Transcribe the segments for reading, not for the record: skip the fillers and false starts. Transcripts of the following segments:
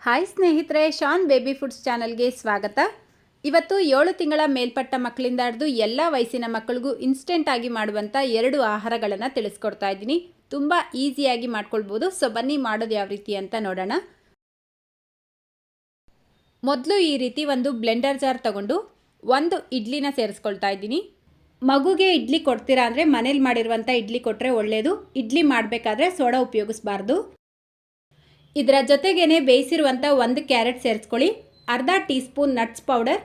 Hi ಸ್ನೇಹಿತರೆ, ಶಾನ್ baby foods ಚಾನಲ್ಗೆ ಸ್ವಾಗತ. ಇವತ್ತು 7 ತಿಂಗಳ ಮೇಲ್ಪಟ್ಟ ಮಕ್ಕಳಿಂದ ಹಿಡಿದು ಎಲ್ಲ ವಯಸ್ಸಿನ ಮಕ್ಕಳಿಗೂ ಇನ್ಸ್ಟೆಂಟ್ ಆಗಿ ಮಾಡುವಂಥ 2 ಆಹಾರಗಳನ್ನು ತಿಳಿಸ್ಕೊಡ್ತಾ ಇದ್ದೀನಿ. ತುಂಬ ಈಸಿಯಾಗಿ ಮಾಡ್ಕೊಳ್ಬೋದು. ಸೊ ಬನ್ನಿ ಮಾಡೋದು ಯಾವ ರೀತಿ ಅಂತ ನೋಡೋಣ. ಮೊದಲು ಈ ರೀತಿ ಒಂದು ಬ್ಲೆಂಡರ್ ಜಾರ್ ತಗೊಂಡು ಒಂದು ಇಡ್ಲಿನ ಸೇರಿಸ್ಕೊಳ್ತಾ ಇದ್ದೀನಿ. ಮಗುಗೆ ಇಡ್ಲಿ ಕೊಡ್ತೀರಾ ಅಂದರೆ ಮನೇಲಿ ಮಾಡಿರುವಂಥ ಇಡ್ಲಿ ಕೊಟ್ಟರೆ ಒಳ್ಳೆಯದು. ಇಡ್ಲಿ ಮಾಡಬೇಕಾದ್ರೆ ಸೋಡಾ ಉಪಯೋಗಿಸಬಾರ್ದು. ಇದರ ಜೊತೆಗೇನೆ ಬೇಯಿಸಿರುವಂಥ 1 ಕ್ಯಾರೆಟ್ ಸೇರಿಸ್ಕೊಳ್ಳಿ. ಅರ್ಧ ಟೀ ಸ್ಪೂನ್ ನಟ್ಸ್ ಪೌಡರ್,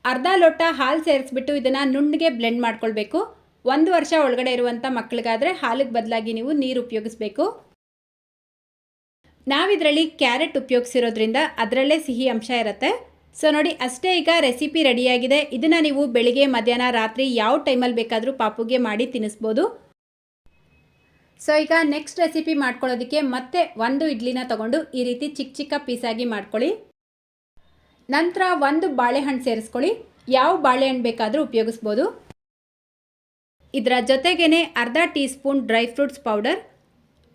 ಅರ್ಧ ಲೋಟ ಹಾಲು ಸೇರಿಸ್ಬಿಟ್ಟು ಇದನ್ನು ನುಣ್ಣಗೆ ಬ್ಲೆಂಡ್ ಮಾಡ್ಕೊಳ್ಬೇಕು. 1 ವರ್ಷ ಒಳಗಡೆ ಇರುವಂಥ ಮಕ್ಕಳಿಗಾದರೆ ಹಾಲಿಗೆ ಬದಲಾಗಿ ನೀವು ನೀರು ಉಪಯೋಗಿಸಬೇಕು. ನಾವಿದರಲ್ಲಿ ಕ್ಯಾರೆಟ್ ಉಪಯೋಗಿಸಿರೋದ್ರಿಂದ ಅದರಲ್ಲೇ ಸಿಹಿ ಅಂಶ ಇರುತ್ತೆ. ಸೊ ನೋಡಿ, ಅಷ್ಟೇ. ಈಗ ರೆಸಿಪಿ ರೆಡಿಯಾಗಿದೆ. ಇದನ್ನು ನೀವು ಬೆಳಿಗ್ಗೆ, ಮಧ್ಯಾಹ್ನ, ರಾತ್ರಿ ಯಾವ ಟೈಮಲ್ಲಿ ಬೇಕಾದರೂ ಪಾಪುಗೆ ಮಾಡಿ ತಿನ್ನಿಸ್ಬೋದು. ಸೊ ಈಗ ನೆಕ್ಸ್ಟ್ ರೆಸಿಪಿ ಮಾಡ್ಕೊಳ್ಳೋದಕ್ಕೆ ಮತ್ತೆ 1 ಇಡ್ಲಿನ ತಗೊಂಡು ಈ ರೀತಿ ಚಿಕ್ಕ ಚಿಕ್ಕ ಪೀಸಾಗಿ ಮಾಡ್ಕೊಳ್ಳಿ. ನಂತರ 1 ಬಾಳೆಹಣ್ಣು ಸೇರಿಸ್ಕೊಳ್ಳಿ. ಯಾವ ಬಾಳೆಹಣ್ಣು ಬೇಕಾದರೂ ಉಪಯೋಗಿಸ್ಬೋದು. ಇದರ ಜೊತೆಗೇ ಅರ್ಧ tea spoon dry fruits powder,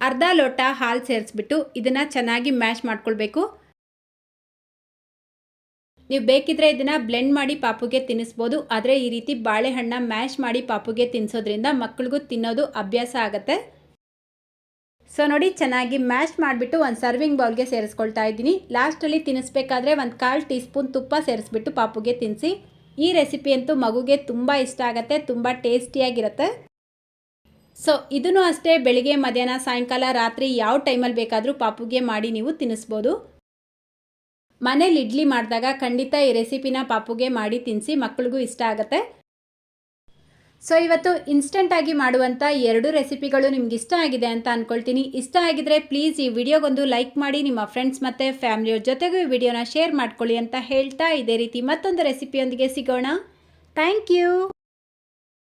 ಅರ್ಧ ಲೋಟ ಹಾಲು ಸೇರಿಸ್ಬಿಟ್ಟು ಇದನ್ನು ಚೆನ್ನಾಗಿ ಮ್ಯಾಶ್ ಮಾಡ್ಕೊಳ್ಬೇಕು. ನೀವು ಬೇಕಿದ್ರೆ ಇದನ್ನು ಬ್ಲೆಂಡ್ ಮಾಡಿ ಪಾಪುಗೆ ತಿನ್ನಿಸ್ಬೋದು. ಆದರೆ ಈ ರೀತಿ ಬಾಳೆಹಣ್ಣು ಮ್ಯಾಶ್ ಮಾಡಿ ಪಾಪುಗೆ ತಿನ್ನಿಸೋದ್ರಿಂದ ಮಕ್ಕಳಿಗೂ ತಿನ್ನೋದು ಅಭ್ಯಾಸ ಆಗುತ್ತೆ. ಸೊ ನೋಡಿ, ಚೆನ್ನಾಗಿ ಮ್ಯಾಶ್ ಮಾಡಿಬಿಟ್ಟು ಒಂದು ಸರ್ವಿಂಗ್ ಬೌಲ್ಗೆ ಸೇರಿಸ್ಕೊಳ್ತಾ ಇದ್ದೀನಿ. ಲಾಸ್ಟಲ್ಲಿ ತಿನ್ನಿಸ್ಬೇಕಾದ್ರೆ 1/4 ಟೀ ಸ್ಪೂನ್ ತುಪ್ಪ ಸೇರಿಸ್ಬಿಟ್ಟು ಪಾಪುಗೆ ತಿನ್ನಿಸಿ. ಈ ರೆಸಿಪಿ ಅಂತೂ ಮಗುಗೆ ತುಂಬ ಇಷ್ಟ ಆಗುತ್ತೆ, ತುಂಬ ಟೇಸ್ಟಿಯಾಗಿರುತ್ತೆ. ಸೊ ಇದನ್ನು ಅಷ್ಟೇ, ಬೆಳಿಗ್ಗೆ, ಮಧ್ಯಾಹ್ನ, ಸಾಯಂಕಾಲ, ರಾತ್ರಿ ಯಾವ ಟೈಮಲ್ಲಿ ಬೇಕಾದರೂ ಪಾಪುಗೆ ಮಾಡಿ ನೀವು ತಿನ್ನಿಸ್ಬೋದು. ಮನೇಲಿ ಇಡ್ಲಿ ಮಾಡಿದಾಗ ಖಂಡಿತ ಈ ರೆಸಿಪಿನ ಪಾಪುಗೆ ಮಾಡಿ ತಿನ್ನಿಸಿ, ಮಕ್ಕಳಿಗೂ ಇಷ್ಟ ಆಗುತ್ತೆ. ಸೊ ಇವತ್ತು ಇನ್ಸ್ಟೆಂಟಾಗಿ ಮಾಡುವಂಥ 2 ರೆಸಿಪಿಗಳು ನಿಮ್ಗೆ ಇಷ್ಟ ಆಗಿದೆ ಅಂತ ಅಂದ್ಕೊಳ್ತೀನಿ. ಇಷ್ಟ ಆಗಿದ್ರೆ ಪ್ಲೀಸ್ ಈ ವಿಡಿಯೋಗೊಂದು ಲೈಕ್ ಮಾಡಿ, ನಿಮ್ಮ ಫ್ರೆಂಡ್ಸ್ ಮತ್ತು ಫ್ಯಾಮಿಲಿಯವ್ರ ಜೊತೆಗೂ ಈ ವಿಡಿಯೋನ ಶೇರ್ ಮಾಡ್ಕೊಳ್ಳಿ ಅಂತ ಹೇಳ್ತಾ, ಇದೇ ರೀತಿ ಮತ್ತೊಂದು ರೆಸಿಪಿಯೊಂದಿಗೆ ಸಿಗೋಣ. Thank you.